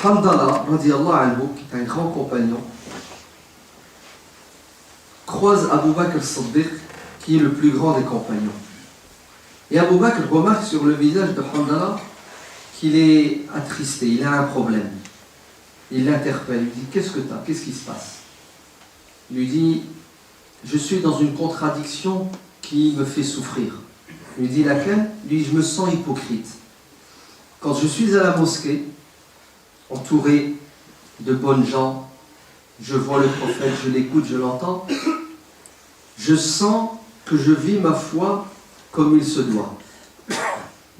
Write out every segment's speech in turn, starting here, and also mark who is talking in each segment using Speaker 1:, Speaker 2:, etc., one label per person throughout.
Speaker 1: Hamdallah, radiallahu anhu, qui est un grand compagnon, croise Abu Bakr al-Siddiq, qui est le plus grand des compagnons. Et Abu Bakr remarque sur le visage de Hamdallah qu'il est attristé, il a un problème. Il l'interpelle, il lui dit « Qu'est-ce que tu as? Qu'est-ce qui se passe ?» Il lui dit « Je suis dans une contradiction qui me fait souffrir. » Il lui dit « Laquelle ?» Il lui dit « Je me sens hypocrite. Quand je suis à la mosquée, entouré de bonnes gens, je vois le prophète, je l'écoute, je l'entends, je sens que je vis ma foi comme il se doit.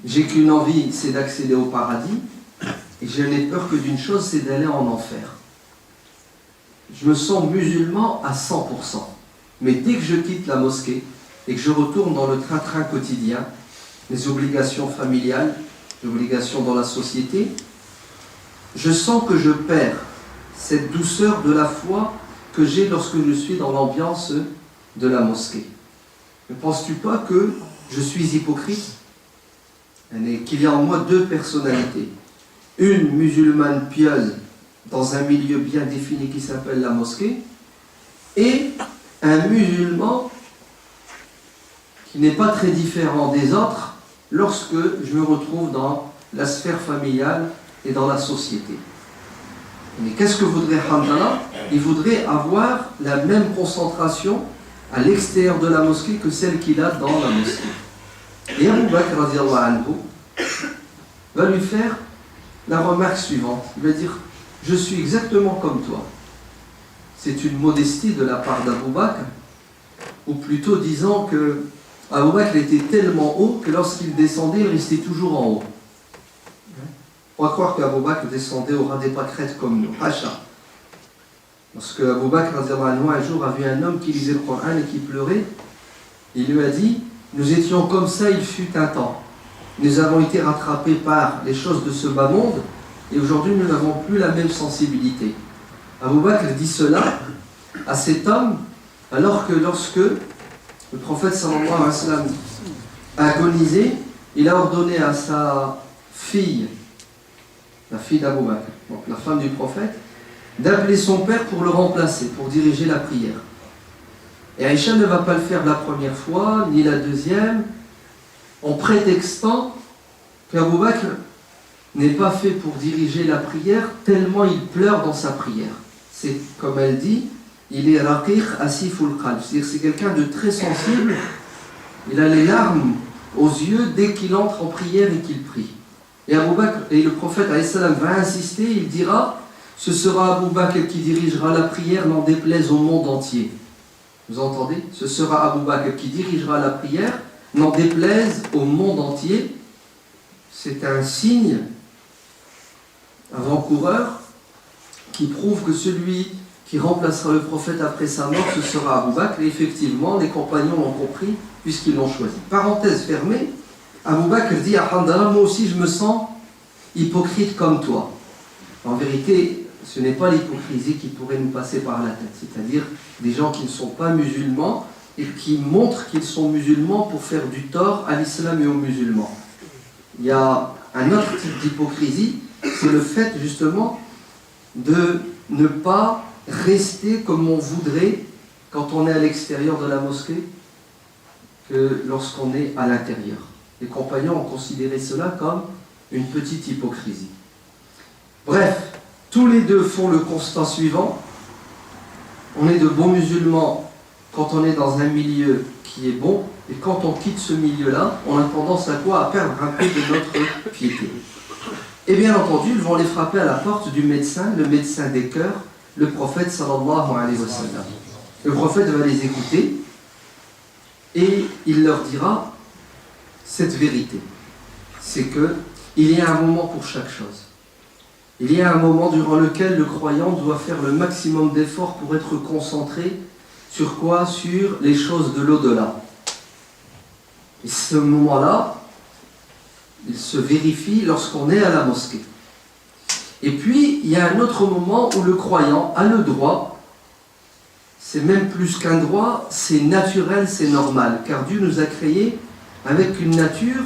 Speaker 1: J'ai qu'une envie, c'est d'accéder au paradis, et je n'ai peur que d'une chose, c'est d'aller en enfer. Je me sens musulman à 100%. Mais dès que je quitte la mosquée et que je retourne dans le train-train quotidien, les obligations familiales, les obligations dans la société, je sens que je perds cette douceur de la foi que j'ai lorsque je suis dans l'ambiance de la mosquée. Ne penses-tu pas que je suis hypocrite? Qu'il y a en moi deux personnalités. Une musulmane pieuse dans un milieu bien défini qui s'appelle la mosquée, et un musulman qui n'est pas très différent des autres lorsque je me retrouve dans la sphère familiale et dans la société. Mais qu'est-ce que voudrait Hamdallah? Il voudrait avoir la même concentration à l'extérieur de la mosquée que celle qu'il a dans la mosquée. Et Abu Bakr radiallahu anhu va lui faire la remarque suivante. Il va dire « Je suis exactement comme toi ». C'est une modestie de la part d'Abu Bakr, ou plutôt disant que Abu Bakr était tellement haut que lorsqu'il descendait, il restait toujours en haut. On va croire qu'Abu Bakr descendait au ras des pâquerettes comme nous. Hacha. Lorsque Abu Bakr un jour a vu un homme qui lisait le Coran et qui pleurait, il lui a dit « Nous étions comme ça, il fut un temps. Nous avons été rattrapés par les choses de ce bas monde et aujourd'hui nous n'avons plus la même sensibilité. » Abu Bakr dit cela à cet homme alors que lorsque le prophète sallallahu alayhi wa sallam a agonisé, il a ordonné à sa fille, la fille d'Abu Bakr, donc la femme du prophète, d'appeler son père pour le remplacer, pour diriger la prière. Et Aïcha ne va pas le faire la première fois, ni la deuxième, en prétextant qu'Abu Bakr n'est pas fait pour diriger la prière, tellement il pleure dans sa prière. C'est comme elle dit, il est raqiq asiful qalb, c'est-à-dire c'est quelqu'un de très sensible, il a les larmes aux yeux dès qu'il entre en prière et qu'il prie. Et Abu Bakr, et le prophète alayhi salam va insister, il dira, ce sera Abu Bakr qui dirigera la prière, n'en déplaise au monde entier. Vous entendez? Ce sera Abu Bakr qui dirigera la prière, n'en déplaise au monde entier. C'est un signe avant-coureur qui prouve que celui qui remplacera le prophète après sa mort, ce sera Abu Bakr. Et effectivement, les compagnons l'ont compris puisqu'ils l'ont choisi. Parenthèse fermée, Abu Bakr dit à Hamdallah, moi aussi je me sens hypocrite comme toi. En vérité, ce n'est pas l'hypocrisie qui pourrait nous passer par la tête, c'est-à-dire des gens qui ne sont pas musulmans et qui montrent qu'ils sont musulmans pour faire du tort à l'islam et aux musulmans. Il y a un autre type d'hypocrisie, c'est le fait justement de ne pas rester comme on voudrait quand on est à l'extérieur de la mosquée que lorsqu'on est à l'intérieur. Les compagnons ont considéré cela comme une petite hypocrisie. Bref, tous les deux font le constat suivant. On est de bons musulmans quand on est dans un milieu qui est bon, et quand on quitte ce milieu-là, on a tendance à quoi? À perdre un peu de notre piété. Et bien entendu, ils vont les frapper à la porte du médecin, le médecin des cœurs, le prophète sallallahu alayhi wa sallam. Le prophète va les écouter et il leur dira cette vérité. C'est que il y a un moment pour chaque chose. Il y a un moment durant lequel le croyant doit faire le maximum d'efforts pour être concentré sur quoi? Sur les choses de l'au-delà. Et ce moment-là, il se vérifie lorsqu'on est à la mosquée. Et puis, il y a un autre moment où le croyant a le droit, c'est même plus qu'un droit, c'est naturel, c'est normal, car Dieu nous a créés avec une nature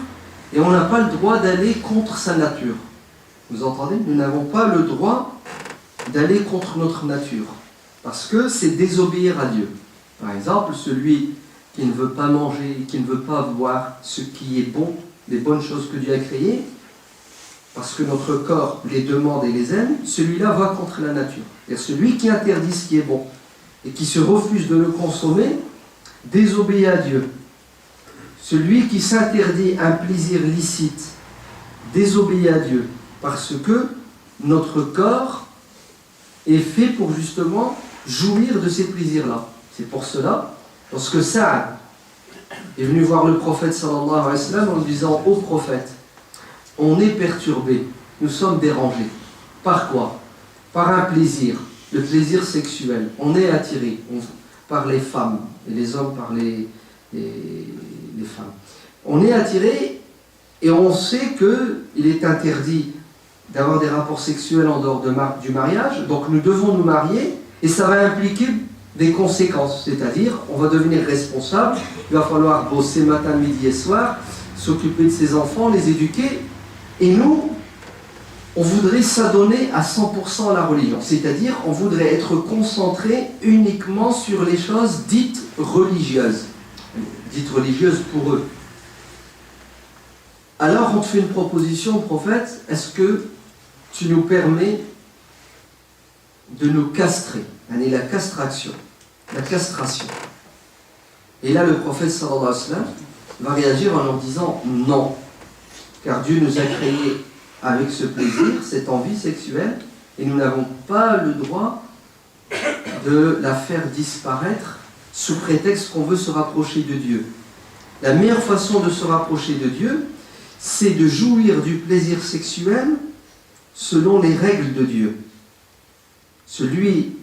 Speaker 1: et on n'a pas le droit d'aller contre sa nature. Vous entendez? Nous n'avons pas le droit d'aller contre notre nature, parce que c'est désobéir à Dieu. Par exemple, celui qui ne veut pas manger, qui ne veut pas voir ce qui est bon, les bonnes choses que Dieu a créées, parce que notre corps les demande et les aime, celui-là va contre la nature. C'est-à-dire celui qui interdit ce qui est bon et qui se refuse de le consommer, désobéit à Dieu. Celui qui s'interdit un plaisir licite, désobéit à Dieu, parce que notre corps est fait pour justement jouir de ces plaisirs-là. C'est pour cela, lorsque Sa'ad est venu voir le prophète sallallahu alayhi wa sallam en lui disant « Ô prophète, on est perturbé, nous sommes dérangés. Par quoi? Par un plaisir, le plaisir sexuel. On est attiré par les femmes, et les hommes par les femmes. On est attiré et on sait qu'il est interdit d'avoir des rapports sexuels en dehors du mariage, donc nous devons nous marier et ça va impliquer des conséquences, c'est-à-dire on va devenir responsable, il va falloir bosser matin, midi et soir, s'occuper de ses enfants, les éduquer, et nous, on voudrait s'adonner à 100% à la religion, c'est-à-dire on voudrait être concentré uniquement sur les choses dites religieuses pour eux. Alors on te fait une proposition, prophète, est-ce que tu nous permets de nous castrer? La castration. Et là le prophète sallallahu alayhi wa sallam va réagir en leur disant non, car Dieu nous a créés avec ce plaisir, cette envie sexuelle, et nous n'avons pas le droit de la faire disparaître sous prétexte qu'on veut se rapprocher de Dieu. La meilleure façon de se rapprocher de Dieu, c'est de jouir du plaisir sexuel selon les règles de Dieu. Celui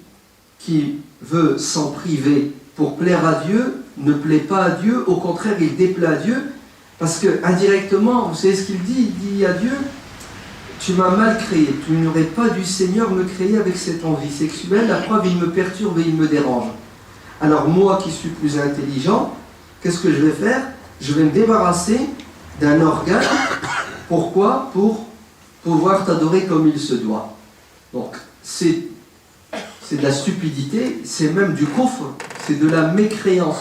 Speaker 1: qui veut s'en priver pour plaire à Dieu ne plaît pas à Dieu, au contraire il déplaît à Dieu, parce que indirectement, vous savez ce qu'il dit? Il dit à Dieu, tu m'as mal créé, tu n'aurais pas dû Seigneur me créer avec cette envie sexuelle, la preuve il me perturbe et il me dérange. Alors moi qui suis plus intelligent, qu'est-ce que je vais faire? Je vais me débarrasser d'un organe. Pourquoi? Pour pouvoir t'adorer comme il se doit. Donc c'est de la stupidité, c'est même du kufr, c'est de la mécréance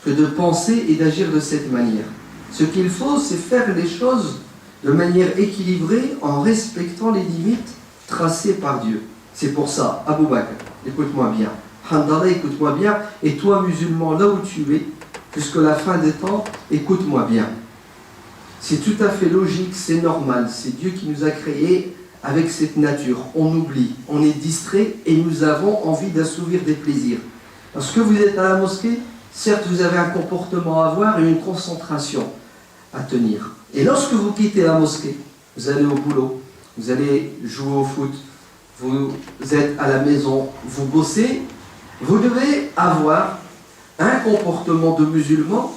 Speaker 1: que de penser et d'agir de cette manière. Ce qu'il faut, c'est faire les choses de manière équilibrée en respectant les limites tracées par Dieu. C'est pour ça, Abu Bakr, écoute-moi bien, Handala, écoute-moi bien, et toi musulman, là où tu es, jusqu'à la fin des temps, écoute-moi bien. C'est tout à fait logique, c'est normal, c'est Dieu qui nous a créés avec cette nature. On oublie, on est distrait et nous avons envie d'assouvir des plaisirs. Lorsque vous êtes à la mosquée, certes vous avez un comportement à avoir et une concentration à tenir. Et lorsque vous quittez la mosquée, vous allez au boulot, vous allez jouer au foot, vous êtes à la maison, vous bossez, vous devez avoir un comportement de musulman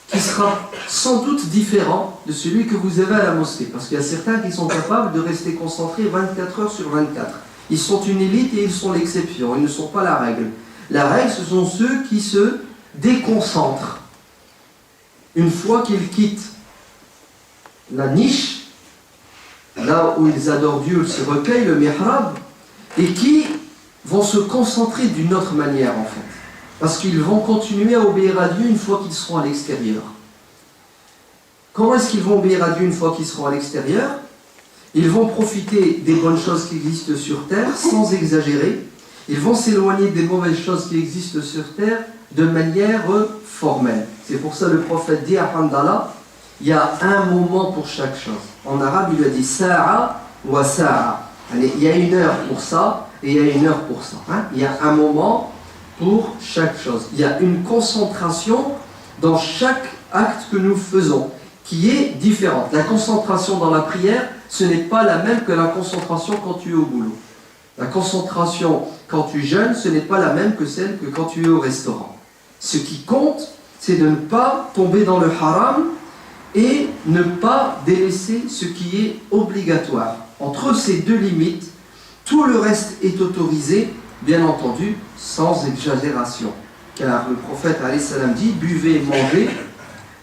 Speaker 1: qui sera sans doute différent de celui que vous avez à la mosquée. Parce qu'il y a certains qui sont capables de rester concentrés 24 heures sur 24. Ils sont une élite et ils sont l'exception, ils ne sont pas la règle. La règle, ce sont ceux qui se déconcentrent. Une fois qu'ils quittent la niche, là où ils adorent Dieu, ils se recueillent, le mihrab, et qui vont se concentrer d'une autre manière en fait. Parce qu'ils vont continuer à obéir à Dieu une fois qu'ils seront à l'extérieur. Comment est-ce qu'ils vont obéir à Dieu une fois qu'ils seront à l'extérieur? Ils vont profiter des bonnes choses qui existent sur terre sans exagérer. Ils vont s'éloigner des mauvaises choses qui existent sur terre de manière formelle. C'est pour ça que le prophète dit à Handala, il y a un moment pour chaque chose. En arabe, il a dit sa'a wa sa'a. Il y a une heure pour ça et il y a une heure pour ça. Il y a un moment pour chaque chose. Il y a une concentration dans chaque acte que nous faisons qui est différente. La concentration dans la prière, ce n'est pas la même que la concentration quand tu es au boulot. La concentration quand tu jeûnes, ce n'est pas la même que celle que quand tu es au restaurant. Ce qui compte, c'est de ne pas tomber dans le haram et ne pas délaisser ce qui est obligatoire. Entre ces deux limites, tout le reste est autorisé, bien entendu, sans exagération. Car le prophète alayhi salam dit, buvez, mangez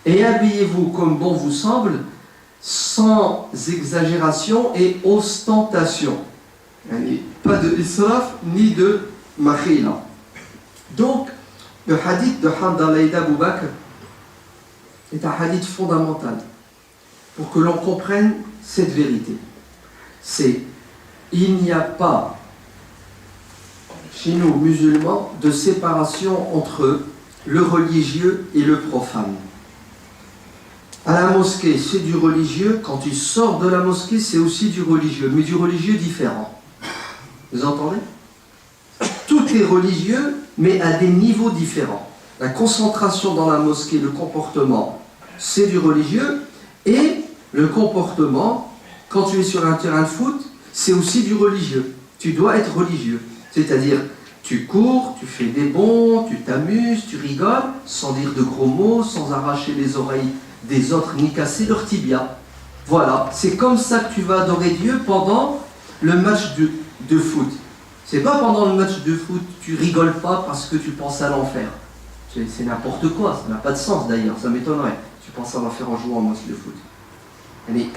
Speaker 1: et habillez-vous comme bon vous semble, sans exagération et ostentation. Pas de israf ni de makhila. Donc, le hadith de Hamdallah ibn Abu Bakr est un hadith fondamental pour que l'on comprenne cette vérité. C'est il n'y a pas chez nous musulmans de séparation entre le religieux et le profane. À la mosquée, c'est du religieux. Quand tu sors de la mosquée, c'est aussi du religieux, mais du religieux différent. Vous entendez? Tout est religieux, mais à des niveaux différents. La concentration dans la mosquée, le comportement, c'est du religieux. Et le comportement, quand tu es sur un terrain de foot, c'est aussi du religieux. Tu dois être religieux. C'est-à-dire, tu cours, tu fais des bonds, tu t'amuses, tu rigoles, sans dire de gros mots, sans arracher les oreilles des autres, ni casser leur tibia. Voilà, c'est comme ça que tu vas adorer Dieu pendant le match de foot. C'est pas pendant le match de foot, tu rigoles pas parce que tu penses à l'enfer. C'est n'importe quoi, ça n'a pas de sens d'ailleurs, ça m'étonnerait. Tu penses à l'enfer en jouant au match de foot. Allez,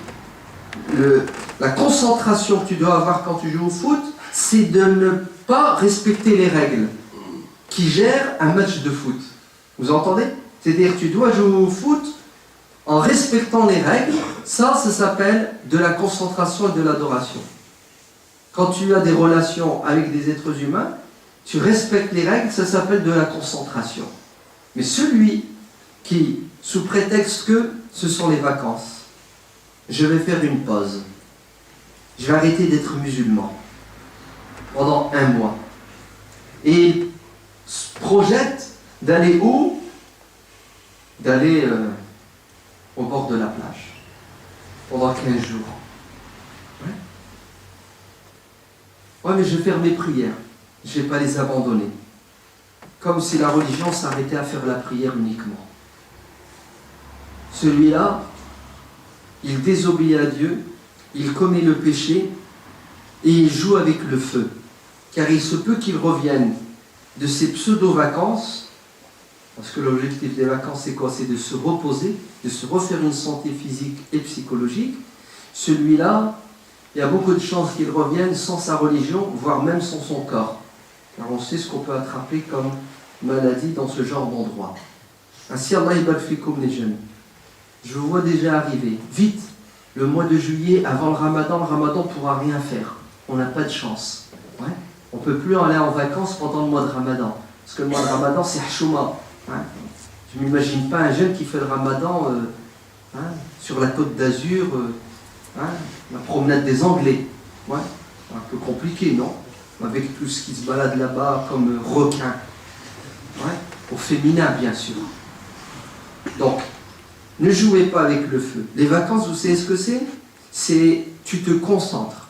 Speaker 1: la concentration que tu dois avoir quand tu joues au foot, c'est de ne pas respecter les règles qui gèrent un match de foot. Vous entendez? C'est-à-dire que tu dois jouer au foot en respectant les règles. Ça s'appelle de la concentration et de l'adoration. Quand tu as des relations avec des êtres humains, tu respectes les règles, ça s'appelle de la concentration. Mais celui qui, sous prétexte que ce sont les vacances, je vais faire une pause, je vais arrêter d'être musulman pendant 1 mois, et il se projette d'aller où? D'aller au bord de la plage pendant 15 jours. Ouais, mais je vais faire mes prières, je ne vais pas les abandonner. Comme si la religion s'arrêtait à faire la prière uniquement. Celui-là, il désobéit à Dieu, il commet le péché et il joue avec le feu. Car il se peut qu'il revienne de ses pseudo-vacances, parce que l'objectif des vacances c'est quoi? C'est de se reposer, de se refaire une santé physique et psychologique. Celui-là, il y a beaucoup de chances qu'il revienne sans sa religion, voire même sans son corps. Car on sait ce qu'on peut attraper comme maladie dans ce genre d'endroit. Ainsi, Allah ybarak fikoum les jeunes. Je vous vois déjà arriver. Vite, le mois de juillet, avant le ramadan ne pourra rien faire. On n'a pas de chance. Ouais. On ne peut plus aller en vacances pendant le mois de ramadan. Parce que le mois de ramadan, c'est Hashouma. Ouais. Je ne m'imagine pas un jeune qui fait le ramadan sur la côte d'Azur, la promenade des Anglais. Ouais. Un peu compliqué, non? Avec tout ce qui se balade là-bas comme requin. Ouais. Au féminin, bien sûr. Donc, ne jouez pas avec le feu. Les vacances, vous savez ce que c'est? C'est tu te concentres.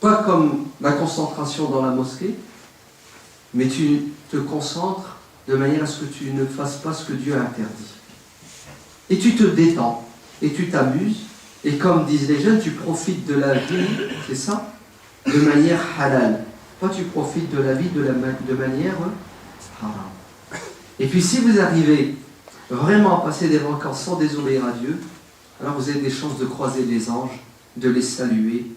Speaker 1: Pas comme la concentration dans la mosquée, mais tu te concentres de manière à ce que tu ne fasses pas ce que Dieu a interdit. Et tu te détends, et tu t'amuses, et comme disent les jeunes, tu profites de la vie, c'est ça? De manière halal. Pas tu profites de la vie de manière haram. Et puis si vous arrivez vraiment à passer des vacances sans désobéir à Dieu, alors vous avez des chances de croiser les anges, de les saluer,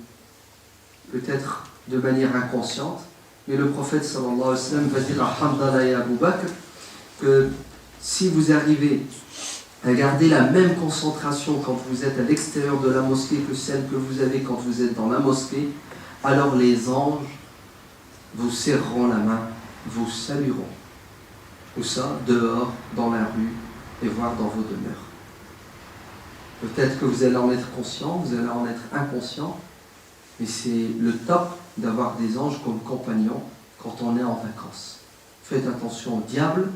Speaker 1: peut-être de manière inconsciente, mais le prophète sallallahu alayhi wa sallam va dire à Hamdallah et Abu Bakr que si vous arrivez à garder la même concentration quand vous êtes à l'extérieur de la mosquée que celle que vous avez quand vous êtes dans la mosquée, alors les anges vous serreront la main, vous salueront. Ou ça, dehors, dans la rue, et voir dans vos demeures. Peut-être que vous allez en être conscient, vous allez en être inconscient, mais c'est le top d'avoir des anges comme compagnons quand on est en vacances. Faites attention au diable.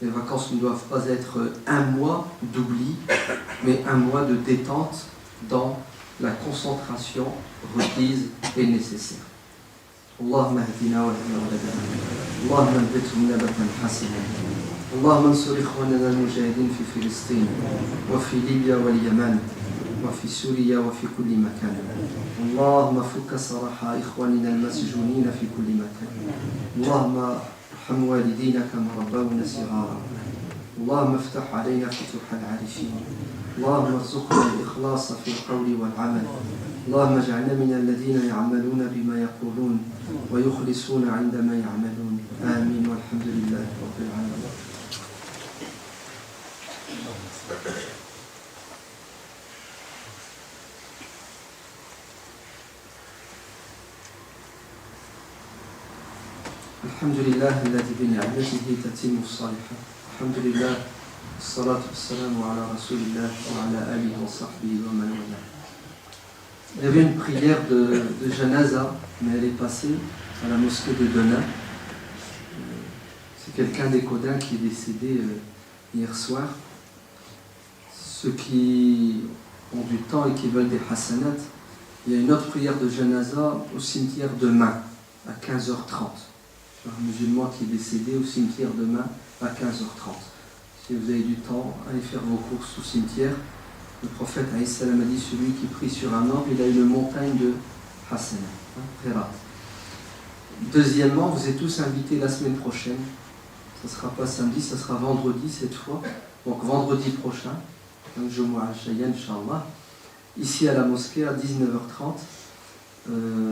Speaker 1: Les vacances ne doivent pas être 1 mois d'oubli, mais 1 mois de détente dans la concentration requise et nécessaire. Allahumma hadina wa hadina wa hadina. Allahumma nabithum nabatan hasana. اللهم انصر إخواننا المجاهدين في فلسطين وفي ليبيا واليمن وفي سوريا وفي كل مكان. اللهم فك سراح إخواننا المسجونين في كل مكان. اللهم ارحم والدينا كما ربونا صغارا. اللهم افتح علينا فتوح العارفين. اللهم ارزقنا الإخلاص في القول والعمل اللهم اجعلنا من الذين يعملون بما يقولون ويخلصون عندما يعملون آمين والحمد لله رب العالمين. الحمد لله الذي بنعمته تتم الصالحات. الحمد لله الصلاة والسلام على رسول الله وعلى آله وصحبه ومن والاه. Il y avait une prière de janaza, mais elle est passée à la mosquée de Denain. C'est quelqu'un des Codins qui est décédé hier soir. Ceux qui ont du temps et qui veulent des hasanats, il y a une autre prière de janaza au cimetière de Main à 15h30. Un musulman qui est décédé au cimetière de Main à 15h30. Si vous avez du temps, allez faire vos courses au cimetière. Le prophète a dit celui qui prie sur un arbre, il a une montagne de hasana, Khirat. Deuxièmement, vous êtes tous invités la semaine prochaine. Ce ne sera pas samedi, ce sera vendredi cette fois. Donc vendredi prochain, Inch'Allah, ici à la mosquée à 19h30.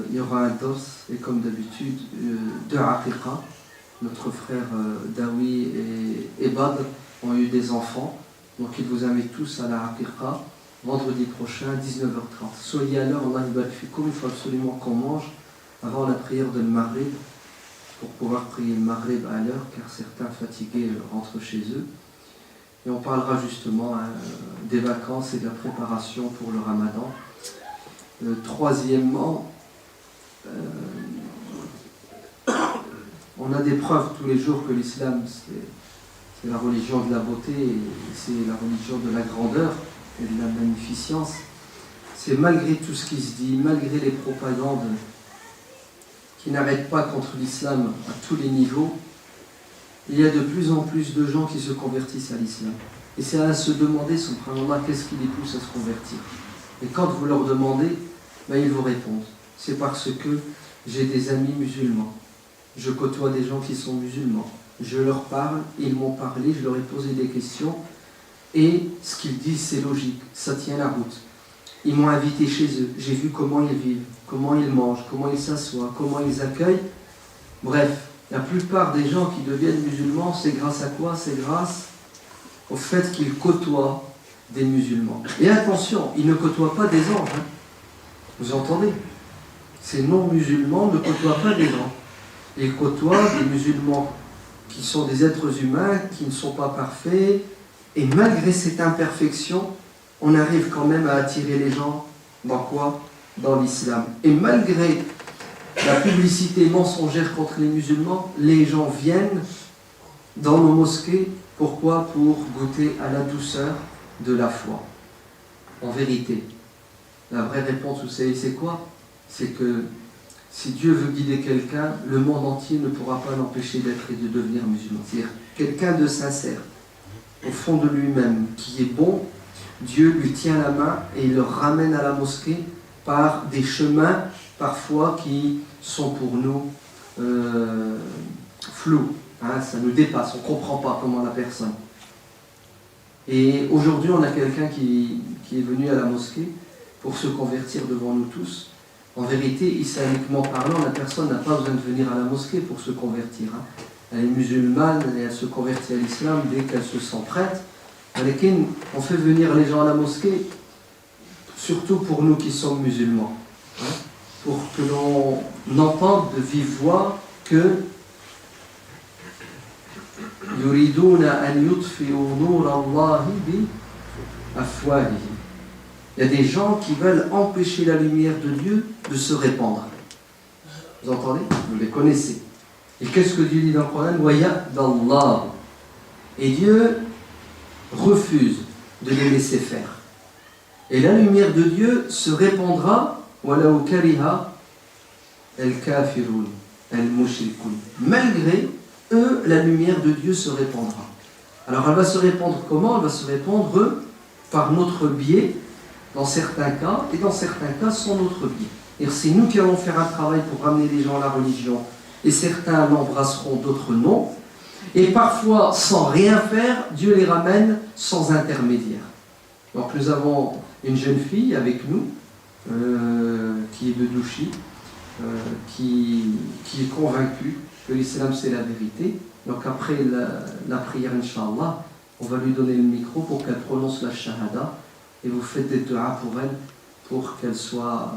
Speaker 1: Il y aura un dors et comme d'habitude deux aqiqa. Notre frère Dawi et Badr ont eu des enfants, donc ils vous invitent tous à la aqiqa vendredi prochain 19h30. Soyez à l'heure, Allah yubarak fikoum, il faut absolument qu'on mange avant la prière de Maghrib pour pouvoir prier le Maghrib à l'heure car certains fatigués rentrent chez eux. Et on parlera justement des vacances et de la préparation pour le Ramadan. Troisièmement, on a des preuves tous les jours que l'islam c'est la religion de la beauté, et c'est la religion de la grandeur et de la magnificence. C'est malgré tout ce qui se dit, malgré les propagandes qui n'arrêtent pas contre l'islam à tous les niveaux, il y a de plus en plus de gens qui se convertissent à l'islam. Et c'est à se demander, subhanallah, qu'est-ce qui les pousse à se convertir. Et quand vous leur demandez, ils vous répondent. C'est parce que j'ai des amis musulmans. Je côtoie des gens qui sont musulmans. Je leur parle, ils m'ont parlé, je leur ai posé des questions. Et ce qu'ils disent, c'est logique, ça tient la route. Ils m'ont invité chez eux, j'ai vu comment ils vivent, comment ils mangent, comment ils s'assoient, comment ils accueillent. Bref, la plupart des gens qui deviennent musulmans, c'est grâce à quoi? C'est grâce au fait qu'ils côtoient des musulmans. Et attention, ils ne côtoient pas des anges. Vous entendez? Ces non-musulmans ne côtoient pas des anges. Ils côtoient des musulmans qui sont des êtres humains, qui ne sont pas parfaits. Et malgré cette imperfection, on arrive quand même à attirer les gens dans quoi? Dans l'islam. Et malgré la publicité mensongère contre les musulmans, les gens viennent dans nos mosquées. Pourquoi? Pour goûter à la douceur de la foi. En vérité, la vraie réponse, vous savez, c'est quoi? C'est que si Dieu veut guider quelqu'un, le monde entier ne pourra pas l'empêcher d'être et de devenir musulman. C'est-à-dire quelqu'un de sincère, au fond de lui-même, qui est bon, Dieu lui tient la main et il le ramène à la mosquée par des chemins parfois qui sont pour nous flous. Ça nous dépasse, on ne comprend pas comment la personne. Et aujourd'hui, on a quelqu'un qui est venu à la mosquée pour se convertir devant nous tous. En vérité, islamiquement parlant, la personne n'a pas besoin de venir à la mosquée pour se convertir. Elle est musulmane et elle se convertit à l'islam dès qu'elle se sent prête. On fait venir les gens à la mosquée, surtout pour nous qui sommes musulmans, pour que l'on entende de vive voix que yuriduna an yutfi'u nur Allahi bi afwahihim. Il y a des gens qui veulent empêcher la lumière de Dieu de se répandre. Vous entendez? Vous les connaissez. Et qu'est-ce que Dieu dit dans le Coran? Wa ya'dallah. Et Dieu refuse de les laisser faire. Et la lumière de Dieu se répandra walau kariha al-kafirun al-mushrikun. Malgré eux, la lumière de Dieu se répandra. Alors elle va se répandre comment? Elle va se répandre par notre biais, dans certains cas, et dans certains cas sans notre biais. Et c'est nous qui allons faire un travail pour ramener les gens à la religion, et certains l'embrasseront, d'autres non. Et parfois, sans rien faire, Dieu les ramène sans intermédiaire. Donc nous avons une jeune fille avec nous qui est de Douchy, qui est convaincue que l'islam c'est la vérité. Donc après la prière, Inch'Allah, on va lui donner le micro pour qu'elle prononce la shahada et vous faites des du'as pour elle, pour qu'elle soit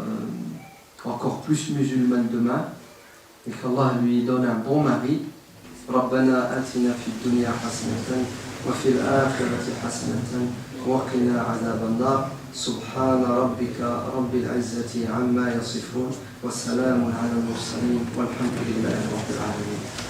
Speaker 1: encore plus musulmane demain et qu'Allah lui donne un bon mari. ربنا آتنا في الدنيا حسنة وفي الآخرة حسنة وقنا عذاب النار سبحان ربك رب العزة عما يصفون وسلام على المرسلين والحمد لله رب العالمين.